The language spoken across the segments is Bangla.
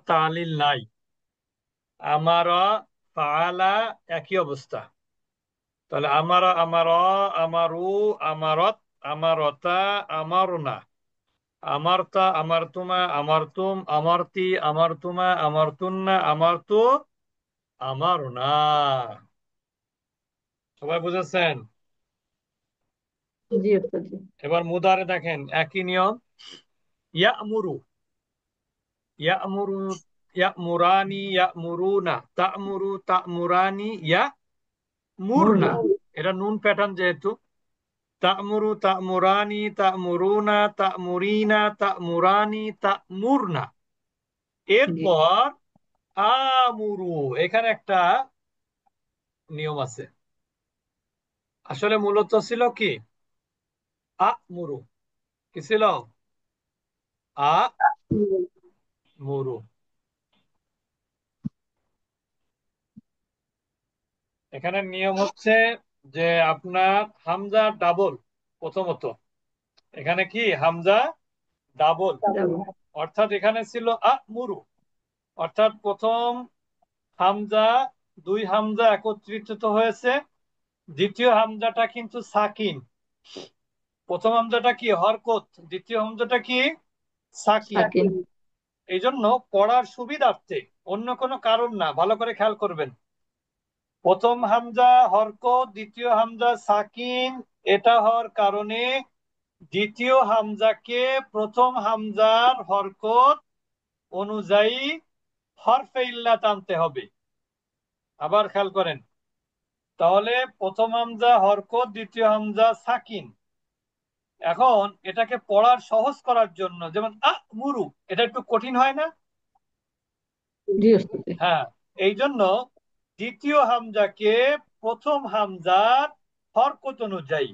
তালিল নাই। আমারা ফাআলা একই অবস্থা। তাহলে আমারা, আমারা, আমারু, আমারত, আমারতা, আমারুনা, আমারতা, আমারতুমা, আমারতুম, আমারতি, আমারতুমা, আমারতুন্না, আমারতু, আমারুনা। সবাই বুঝেছেন? জি ওস্তাদ জি। এবার মুদারে দেখেন একই নিয়ম। ইয়ামুরু, ইয়ামুরু, ইয়ামুরানি, ইয়ামুরুনা, তা'মুরু, তা'মুরানি, ইয়ামুরনা। মুরনা। এটা নুন প্যাটার্ন যেহেতু। তা'মুরু, তা'মুরানি, তা'মুরুনা, তা'মুরিনা, তা'মুরানি, তা'মুরনা। জি এরপর আমুরু, এখানে একটা নিয়ম আছে। আসলে মূলত ছিল কি আমুরু, কি ছিল আমুরু। এখানে নিয়ম হচ্ছে যে আপনার হামজা ডাবল প্রথমত। এখানে কি হামজা ডাবল, যাবো। অর্থাৎ এখানে ছিল আমুরু, অর্থাৎ প্রথম হামজা, দুই হামজা একত্রিত হয়েছে। দ্বিতীয় হামজাটা কিন্তু সাকিন। প্রথম হামজাটা কি হরকত, দ্বিতীয় হামজাটা কি সাকিন। সাকিন। এই জন্য পড়ার সুবিধার্থে, অন্য কোনো কারণ না, ভালো করে খেয়াল করবেন। প্রথম হামজা হরকত, দ্বিতীয় হামজা সাকিন। এটা হওয়ার কারণে দ্বিতীয় হামজাকে প্রথম হামজার হরকত অনুযায়ী হরফে ইল্লাত আনতে হবে। আবার খেয়াল করেন, তাহলে প্রথম হামজা হরকত, দ্বিতীয় হামজা সাকিন। এখন এটাকে পড়ার সহজ করার জন্য, যেমন মুরু, এটা একটু কঠিন হয় না? জি ওস্তাদ জি। হ্যাঁ, এই জন্য দ্বিতীয় হামজাকে প্রথম হামজার হরকত অনুযায়ী,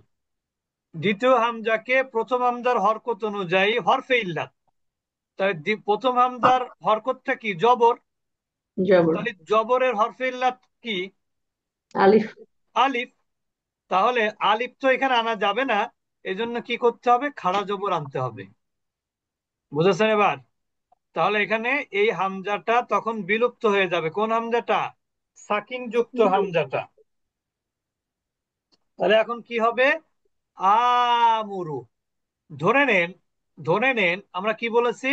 দ্বিতীয় হামজাকে প্রথম হামজার হরকত অনুযায়ী হরফে ইল্লাত। তাই প্রথম হামজার হরকতটা কি জবর, জবর। তাহলে জবরের হরফে ইল্লাত কি আলিফ। আলিফ। তাহলে আলিফ তো এখানে আনা যাবে না, এজন্য কি করতে হবে, খাড়া জবর আনতে হবে। বুঝেছেন এবার? তাহলে এখানে এই হামজাটা তখন বিলুপ্ত হয়ে যাবে। কোন হামজাটা? সাকিন যুক্ত হামজাটা। তাহলে এখন কি হবে? আমুরু। ধরে নেন, ধরে নেন আমরা কি বলেছি,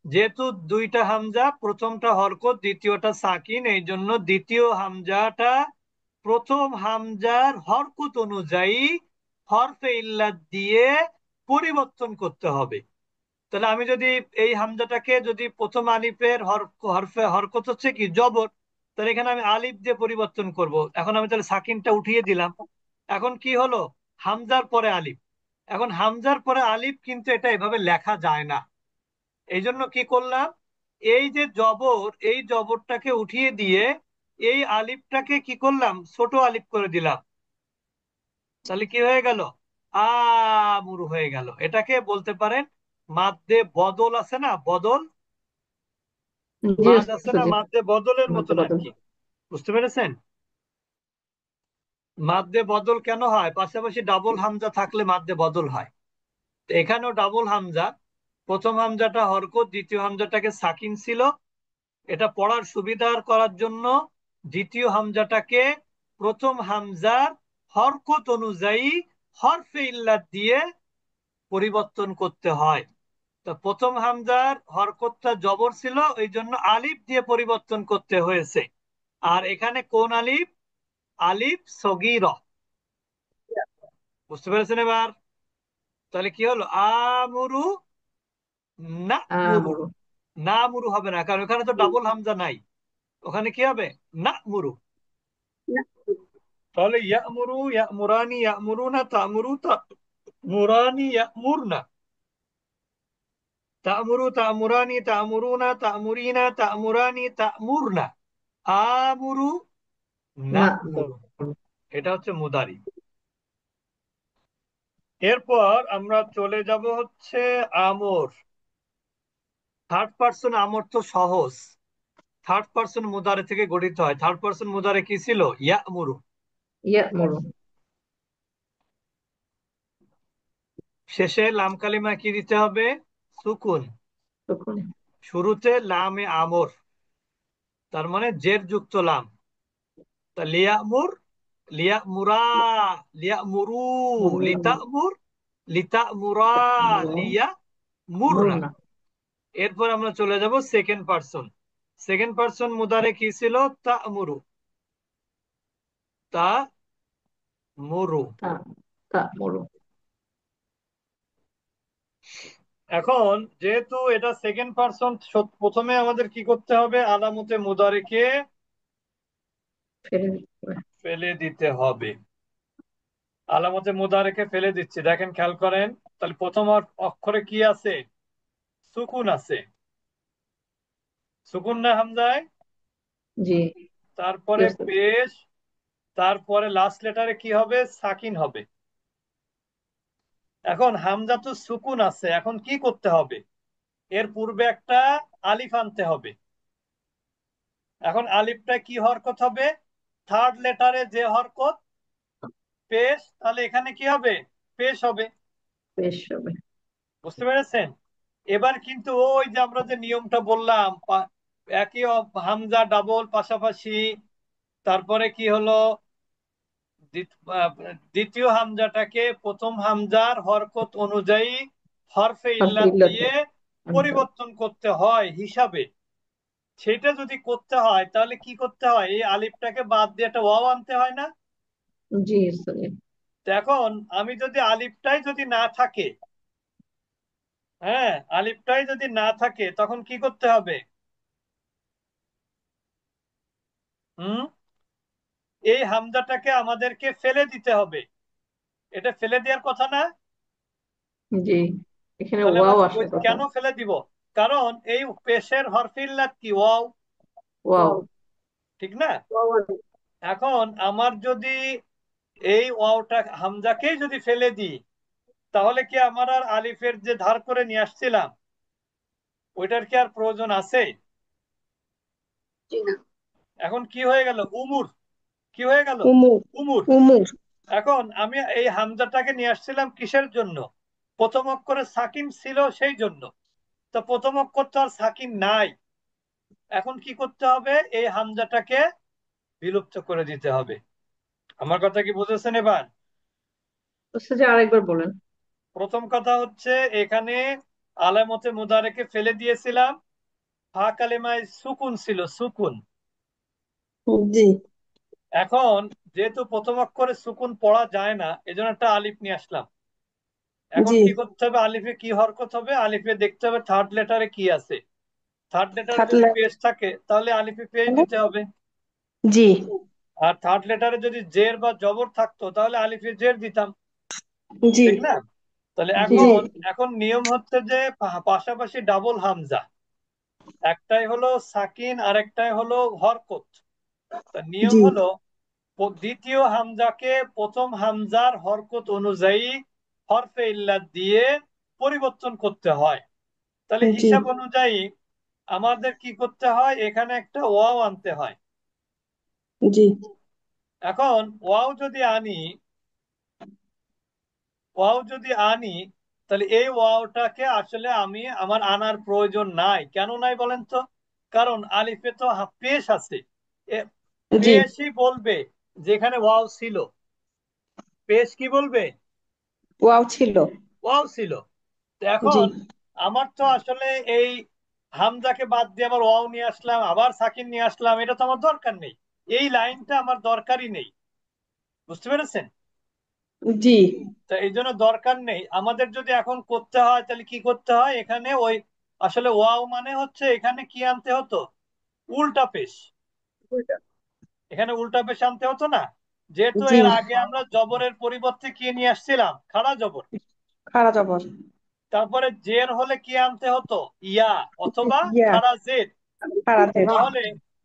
যেহেতু দুইটা হামজা, প্রথমটা হরকত দ্বিতীয়টা সাকিন, এই জন্য দ্বিতীয় হামজাটা প্রথম হামজার হরকত অনুযায়ী হরফে ইল্লাত দিয়ে পরিবর্তন করতে হবে। তাহলে আমি যদি এই হামজাটাকে যদি প্রথম আলিফের হরফে হরকত হচ্ছে কি জবর, তাহলে এখানে আমি আলিফ দিয়ে পরিবর্তন করব। এখন আমি তাহলে সাকিনটা উঠিয়ে দিলাম। এখন কি হলো, হামজার পরে আলিফ। এখন হামজার পরে আলিফ কিন্তু এটা এভাবে লেখা যায় না। এই জন্য কি করলাম, এই যে জবর, এই জবরটাকে উঠিয়ে দিয়ে এই আলিফটাকে কি করলাম, ছোট আলিফ করে দিলাম। তাহলে কি হয়ে গেল, আমুরু হয়ে গেল। এটাকে বলতে পারেন মাদ্দে বদল, আছে না বদল, জি মাদ আছে ওস্তাদ না, জি। মাদ্দে বদলের মধ্যে মতন আর বদল। কি। বুঝতে পেরেছেন? মাদ্দে বদল কেন হয়, পাশাপাশি ডাবল হামজা থাকলে মাদ্দে বদল হয়। তো এখানেও ডাবল হামজা, প্রথম হামজাটা হরকত, দ্বিতীয় হামজাটাকে সাকিন ছিল। এটা পড়ার সুবিধার করার জন্য দ্বিতীয় হামজাটাকে প্রথম হামজার হরকত অনুযায়ী হরফে ইল্লাত দিয়ে পরিবর্তন করতে হয়। তো প্রথম হামজার হরকতটা জবর ছিল, এই জন্য আলিফ দিয়ে পরিবর্তন করতে হয়েছে। আর এখানে কোন আলিফ? আলিফ সগীর। বুঝতে পেরেছেন এবার? তাহলে কি হলো, আমুরু, না মুরু। আমরু। না মুরু হবে না, কারণ ওখানে তো ডাবল হামজা নাই। ওখানে কি হবে, না মুরু। তাহলে ইয়ামুরু, ইয়ামুরানি, ইয়ামুরুনা, তা'মুরু, তা'মুরানি, ইয়ামুরনা, তা'মুরু, তা'মুরানি, তা'মুরুনা, তা'মুরিনা, তা'মুরানি, তা'মুরনা, আমুরু, না না। মুরু। এটা হচ্ছে মুদারি। এরপর আমরা চলে যাব হচ্ছে আমর। থার্ড পার্সন আমর তো সহজ, থার্ড পার্সন মুদারে থেকে গঠিত হয়। থার্ড পার্সন মুদারে কি ছিল, ইয়ামুরু। ইয়ামুরু। শেষে লাম কালিমা কি দিতে হবে, সুকুন। তখন। শুরুতে লামে আমর, তার মানে জের যুক্ত লাম। তা লিয়ামুর, লিয়ামুরা, লিয়ামুরু, লিতামুর, লিতামুরা, লিয়া মুরনা। মুরনা। এরপর আমরা চলে যাব সেকেন্ড পারসন। সেকেন্ড পারসন মুদারে কি ছিল? তা'মুরু, তা মুরু। তা তা মুরু। এখন যেহেতু এটা সেকেন্ড পারসন, প্রথমে আমাদের কি করতে হবে? আলামতে মুদারেকে ফেলে দিতে হবে। ফেলে দিতে হবে। আলামতে মুদারেকে ফেলে দিচ্ছি, দেখেন খেয়াল করেন। তাহলে প্রথম অক্ষরে কি আছে? সুকুন আছে। সুকুন না হামজায়? জি। তারপরে ইয়েস। পেশ, তারপরে লাস্ট লেটারে কি হবে? সাকিন হবে। এখন হামজা তো সুকুন আছে, এখন কি করতে হবে? এর পূর্বে একটা আলিফ আনতে হবে। এখন আলিফটা কি হরকত হবে? থার্ড লেটারে যে হরকত, পেশ, তাহলে এখানে কি হবে? পেশ হবে। বেশ হবে। বুঝতে পেরেছেন? এবার কিন্তু ওই যে আমরা যে নিয়মটা বললাম, একই হামজা ডাবল পাশাপাশি, তারপরে কি হলো? দ্বিতীয় হামজাটাকে প্রথম হামজার হরকত অনুযায়ী হরফে হারফে ইল্লাত ইল্লাতে দিয়ে আনতে হবে। পরিবর্তন করতে হয় হিসাবে। সেটা যদি করতে হয় তাহলে কি করতে হয়? এই আলিফটাকে বাদ দিয়ে একটা ওয়াও আনতে হয় না? জি সরি। তো এখন আমি যদি আলিফটাই যদি না থাকে, হ্যাঁ আলিফটাই যদি না থাকে, তখন কি করতে হবে? হুম, এই হামজাটাকে আমাদেরকে ফেলে দিতে হবে। এটা ফেলে দেওয়ার কথা না? জি, এখানে তাহলে আমরা ওয়াও আসার কথা। কেন ফেলে দিব? কারণ এই পেশের হরফে ইল্লাত কি? ওয়াও। ওয়াও। ঠিক না? এখন আমার যদি এই ওয়াওটা হামজাকেই যদি ফেলে দিই, তাহলে কি আমার আর আলিফের যে ধার করে নিয়ে আসছিলাম ওইটার কি আর প্রয়োজন আছে? জি না। এখন কি হয়ে গেল? উমুর। কি হয়ে গেল? উমুর। উমুর। উমুর। এখন আমি এই হামজাটাকে নিয়ে আসছিলাম কিসের জন্য? প্রথম অক্ষরে সাকিন ছিল সেই জন্য। তো প্রথম অক্ষর তো আর সাকিন নাই। এখন কি করতে হবে? এই হামজাটাকে বিলুপ্ত করে দিতে হবে। আমার কথা কি বুঝেছেন এবার? আচ্ছা, যে আরেকবার বলেন। প্রথম কথা হচ্ছে, এখানে আলামতে মুদারেকে ফেলে দিয়েছিলাম, ফা কালেমায় সুকুন ছিল, সুকুন। জি। এখন যেহেতু প্রথম অক্ষরে সুকুন পড়া যায় না, এজন্য একটা আলিফ নিয়ে আসলাম। এখন জি। কি করতে হবে? আলিফে কি হরকত হবে? আলিফে দেখতে হবে থার্ড লেটারে কি আছে। থার্ড লেটারে যদি থাকলে। পেশ থাকে তাহলে আলিফে পেশ দিতে হবে। জি। আর থার্ড লেটারে যদি জের বা জবর থাকতো তাহলে আলিফে জের দিতাম। জি। ঠিক না? তাহলে জি। এখন এখন নিয়ম হচ্ছে যে পাশাপাশি ডাবল হামজা, একটাই হলো সাকিন আর একটাই হলো হরকত। তা নিয়ম জি। হলো দ্বিতীয় হামজাকে প্রথম হামজার হরকত অনুযায়ী হরফে ইল্লাত দিয়ে পরিবর্তন করতে হয়। তাহলে জি। হিসাব অনুযায়ী আমাদের কি করতে হয়? এখানে একটা ওয়াও আনতে হয়। জি। এখন ওয়াও যদি আনি, তাহলে এই ওয়াওটাকে আসলে আমি আমার আনার প্রয়োজন নাই। কেন নাই বলেন তো? কারণ আলিফে তো পেশ আছে। এ- জি। পেশই বলবে যেখানে ওয়াও ছিল। পেশ কি বলবে? ওয়াও ছিল। ওয়াও ছিল। তো জি। এখন আমার তো আসলে এই হামজাকে বাদ দিয়ে আবার ওয়াও নিয়ে আসলাম, আবার সাকিন নিয়ে আসলাম, এটা তো আমার দরকার নেই। এই লাইনটা আমার দরকারই নেই। বুঝতে পেরেছেন? জি। তো এই জন্য দরকার নেই আমাদের। যদি এখন করতে হয় তাহলে কি করতে হয়? এখানে ওই আসলে ওয়াও মানে হচ্ছে এখানে কি আনতে হতো? উল্টা পেশ। এখানে উল্টা পেশ আনতে হতো না? যেহেতু জি। এর আগে আমরা জবরের পরিবর্তে কি নিয়ে আসছিলাম? খাড়া জবর। খাড়া জবর। তারপরে জের হলে কি আনতে হতো? ইয়া, অথবা ইয়া। খাড়া জের। খাড়া জের। তাহলে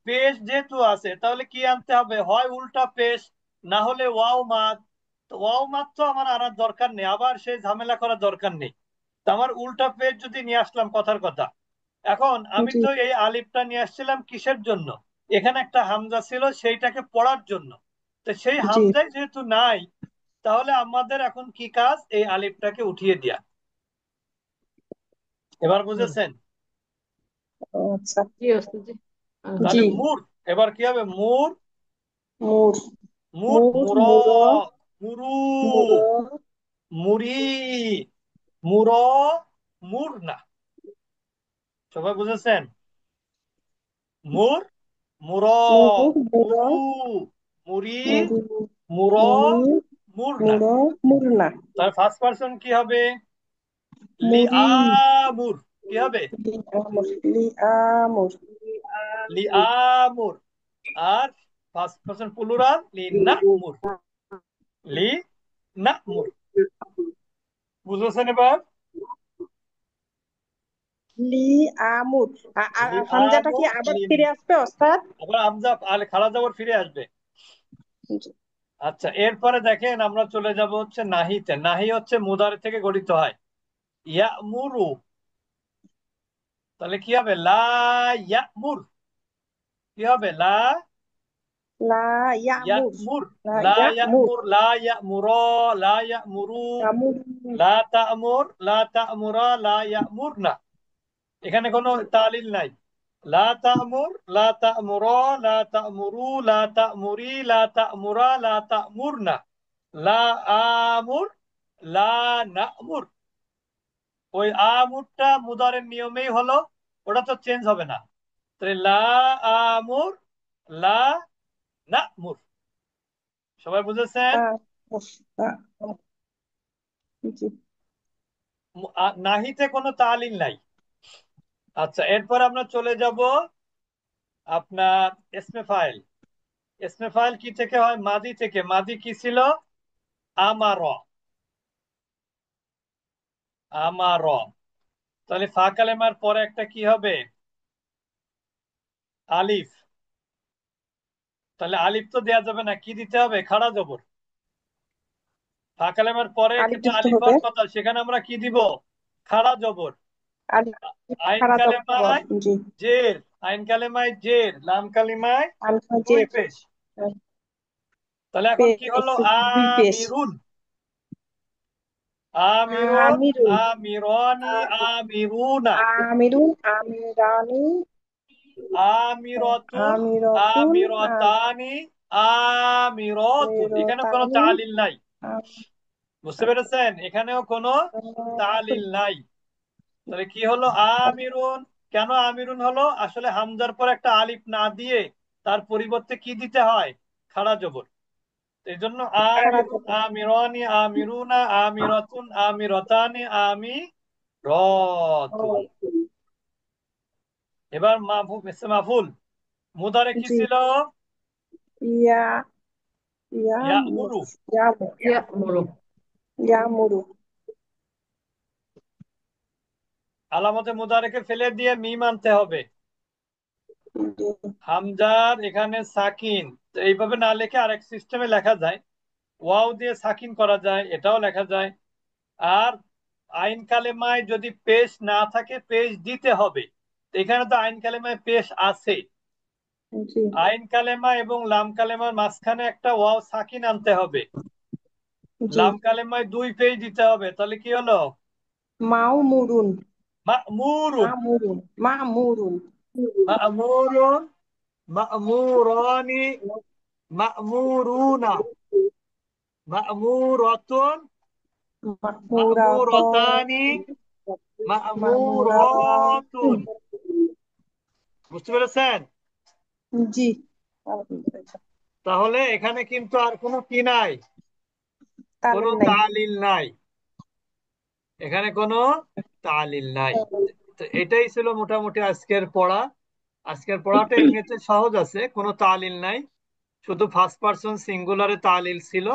পেশ যেহেতু আছে তাহলে কি আনতে হবে? হয় উল্টা পেশ, না হলে ওয়াও মাদ। তো ওয়াও মাদ তো আমার আনার দরকার নেই, আবার সেই ঝামেলা করার দরকার নেই। তো আমার উল্টা পেশ যদি নিয়ে আসলাম, কথার কথা। এখন আমি জি। তো এই আলিফটা নিয়ে আসছিলাম কিসের জন্য? এখানে একটা হামজা ছিল সেইটাকে পড়ার জন্য। তো সেই জি। হামজাই যেহেতু নাই, তাহলে আমাদের এখন কি কাজ? এই আলিফটাকে উঠিয়ে দেয়া। এবার হুম। বুঝেছেন? আচ্ছা। জি ওস্তাদ জি। জি। তাহলে মুর, এবার কি হবে? মুর, মুর। মুর, মুর, মুর, মুর, মুরু, মুর, মুরি, মুর, মুর না। সবাই বুঝেছেন? মুর, মুর, মুর, মুর, মুরু, মুরি, মুরু, মুর, মুরি, মুর না। মুর, মুরনা, তাহলে ফার্স্ট পারসন কি হবে? লি মুরি, আমুর। কি হবে? লি আমর, লি আমর, লি আমুর। আর ফার্স্ট পারসন প্লুরাল লি না মুর। লি না মুর। বুঝেছেন এবার? লি আমুর। লি হামজাটা কি আমুর, আবার লি, ফিরে আসবে ওস্তাদ? আবার আমজা আল খাড়া জবর ফিরে আসবে। জি। আচ্ছা, এরপরে দেখেন আমরা চলে যাব হচ্ছে নাহিতে। নাহি হচ্ছে মুদারে থেকে গঠিত হয়। ইয়ামুরু, তাহলে কি হবে? লা ইয়ামুর। কি হবে? লা লা ইয়ামুর, ইয়ামুর, লা লা ইয়ামুর, ইয়ামুর, লা ইয়ামুর, লা ইয়ামুরু, আমুর, লা তা'মুর, লা তা'মুরা, লা ইয়ামুরনা। এখানে কোনো তালিল নাই। লা তা'মুর, লা তা'মুরা, লা তা'মুরু, লা তা'মুরি, লা তা'মুরা, লা তা'মুরনা, লা আমুর, লা না'মুর। ওই আমুরটা মুদারের নিয়মেই হলো, ওটা তো চেঞ্জ হবে না। তাহলে লা আমুর, লা না'মুর। সবাই বুঝেছেন? আমুর, আমুর। জি। নাহিতে কোনো তালিল নাই। আচ্ছা, এরপর আমরা চলে যাব আপনার ইসমে ফাইল। ইসমে ফাইল কি থেকে হয়? মাদি থেকে। মাদি কি ছিল? আমার, আমার। তাহলে ফা কালেমার পরে একটা কি হবে? আলিফ। তাহলে আলিফ তো দেয়া যাবে না, কি দিতে হবে? খাড়া জবর। ফা কালেমার পরে আলিফ কিন্তু দিতে আলিফ হবে। হওয়ার কথা, সেখানে আমরা কি দিব? খাড়া জবর। আলিফ আইন খাড়া জবর। কালেমায় জি। জের, আইন কালেমায় জের, লাম কালেমায় আলিফ যে দুই পেশ। তাহলে এখন কি পেশ, হলো? দুই পেশ। আমিরুন, আমিরুন, আমিরুন, আমিরনি, আমিরুনা, আমিরুন, আমিরানি, আমিরতুন, আমিরতুন, আমিরতানি, আমিরতুন। এখানে কোনো আমিরতানি, তালিল নাই। বুঝতে পেরেছেন? এখানেও কোনো তালিল নাই। তাহলে কি হলো? আমিরুন। কেন আমিরুন হলো? আসলে হামজার পর একটা আলিফ না দিয়ে তার পরিবর্তে কি দিতে হয়? খাড়া জবর। এই জন্য খাড়া আমিরুন, জবর। আমিরনি, আমিরুনা, আমিরতুন, আমিরতানি, আমি রতুন। এবার মাফুল, মিসে মাফুল। মুদারে কি জি। ছিল? ইয়া, ইয়া মুর, ইয়ামুরু। ইয়া মুর, ইয়া মুরু। ইয়া মুরু। আলামতে মুদারেকে ফেলে দিয়ে মিম আনতে হবে। জি। হামজার এখানে সাকিন। তো এইভাবে না লিখে আরেক সিস্টেমে লেখা যায়। ওয়াও দিয়ে সাকিন করা যায়, এটাও লেখা যায়। আর আইন কালেমায় যদি পেশ না থাকে, পেশ দিতে হবে। তো এখানে তো আইন কালেমায় পেশ আছে। জি। আইন কালেমা এবং লাম কালেমার মাঝখানে একটা ওয়াও সাকিন আনতে হবে। জি। লাম কালেমায় দুই পেশ দিতে হবে। তাহলে কি হলো? মাও মুরুন, মা'মুরুন, মামুরুন, মামুরুন, মা'মুরুন, মা'মুরানি, মা'মুরুনা, মা'মুরাতুন, মামুরাতন, মা'মুরাতানি, মামুরাতুন। মা'মুরাতুন। বুঝতে পেরেছেন? জি। তাহলে এখানে কিন্তু আর কোনো কি নাই, কোনো তালিল নাই। তালিল নাই। এখানে কোনো তালিল নাই। তো এটাই ছিল মোটামুটি আজকের পড়া। আজকের পড়াটা এমনিতে সহজ আছে, কোনো তালিল নাই। শুধু ফার্স্ট পার্সন সিঙ্গুলারে তালিল ছিল।